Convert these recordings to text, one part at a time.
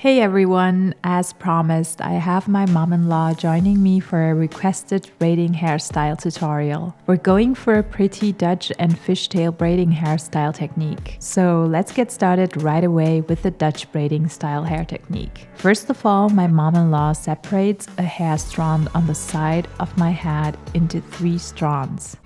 Hey everyone, as promised, I have my mom-in-law joining me for a requested braiding hairstyle tutorial. We're going for a pretty Dutch and fishtail braiding hairstyle technique. So let's get started right away with the Dutch braiding style hair technique. First of all, my mom-in-law separates a hair strand on the side of my head into 3 strands.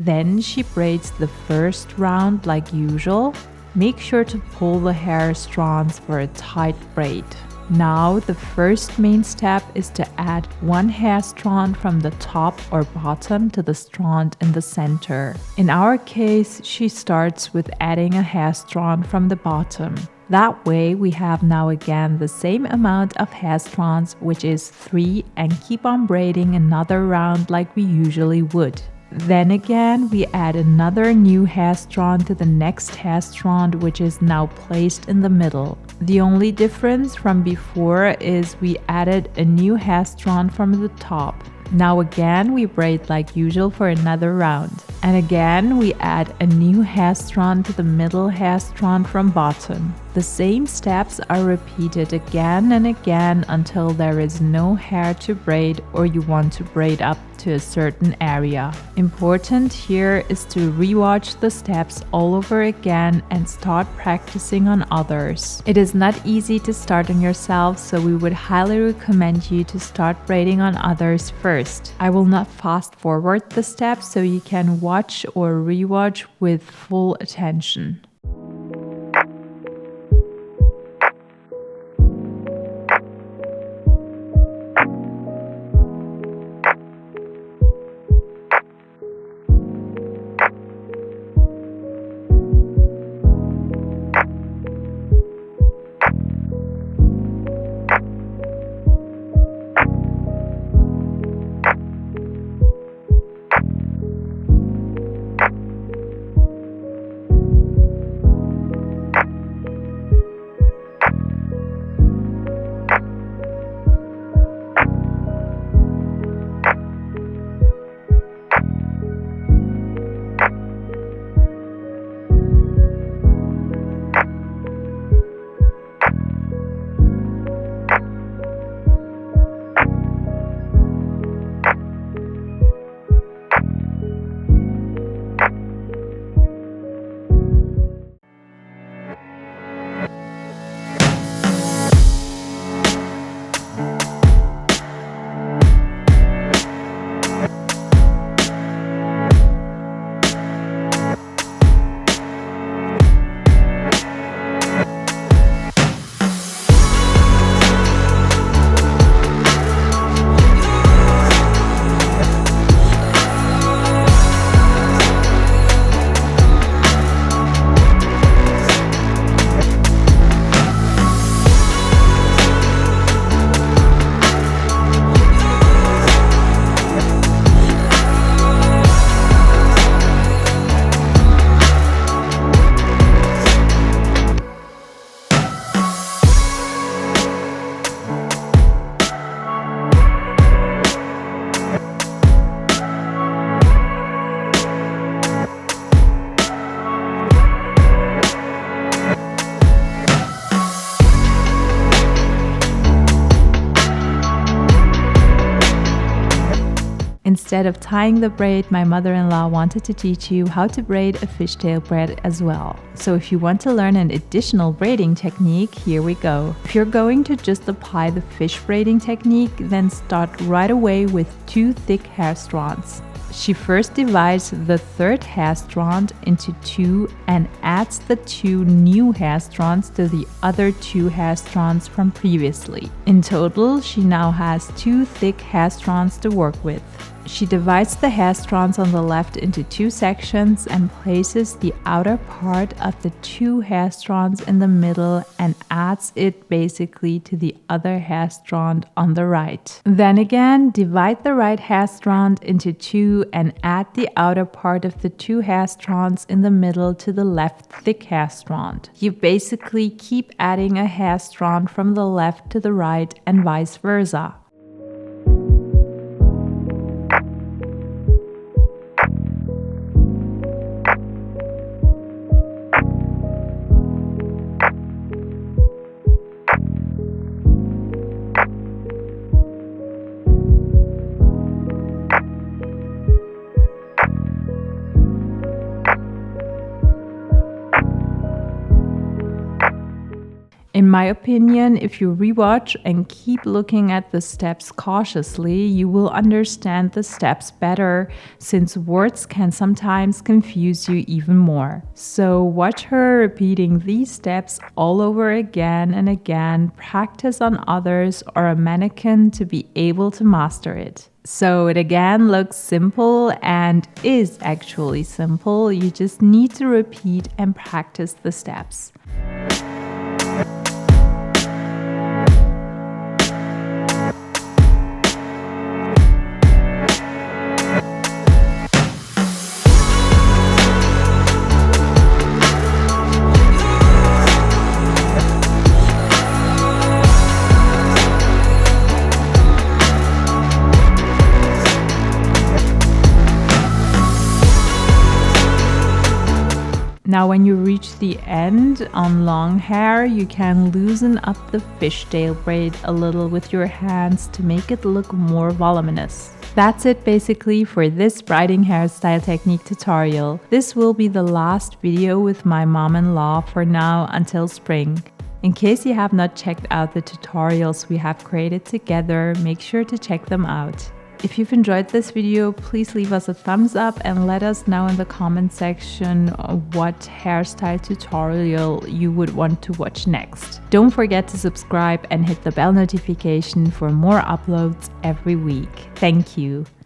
Then she braids the first round like usual. Make sure to pull the hair strands for a tight braid. Now the first main step is to add 1 hair strand from the top or bottom to the strand in the center. In our case, she starts with adding a hair strand from the bottom. That way we have now again the same amount of hair strands, which is 3, and keep on braiding another round like we usually would. Then again, we add another new hair strand to the next hair strand, which is now placed in the middle. The only difference from before is we added a new hair strand from the top. Now again, we braid like usual for another round. And again, we add a new hair strand to the middle hair strand from bottom. The same steps are repeated again and again until there is no hair to braid or you want to braid up to a certain area. Important here is to rewatch the steps all over again and start practicing on others. It is not easy to start on yourself, so we would highly recommend you to start braiding on others first. I will not fast forward the steps so you can watch or rewatch with full attention. Instead of tying the braid, my mother-in-law wanted to teach you how to braid a fishtail braid as well. So if you want to learn an additional braiding technique, here we go. If you're going to just apply the fish braiding technique, then start right away with 2 thick hair strands. She first divides the 3rd hair strand into 2 and adds the 2 new hair strands to the other 2 hair strands from previously. In total, she now has 2 thick hair strands to work with. She divides the hair strands on the left into 2 sections and places the outer part of the 2 hair strands in the middle and adds it basically to the other hair strand on the right. Then again, divide the right hair strand into 2 and add the outer part of the 2 hair strands in the middle to the left thick hair strand. You basically keep adding a hair strand from the left to the right and vice versa. my opinion, if you rewatch and keep looking at the steps cautiously, you will understand the steps better, since words can sometimes confuse you even more. So watch her repeating these steps all over again and again, practice on others or a mannequin to be able to master it. So it again looks simple and is actually simple. You just need to repeat and practice the steps. Now when you reach the end on long hair, you can loosen up the fishtail braid a little with your hands to make it look more voluminous. That's it basically for this braiding hairstyle technique tutorial. This will be the last video with my mom-in-law for now until spring. In case you have not checked out the tutorials we have created together, make sure to check them out. If you've enjoyed this video, please leave us a thumbs up and let us know in the comment section what hairstyle tutorial you would want to watch next. Don't forget to subscribe and hit the bell notification for more uploads every week. Thank you.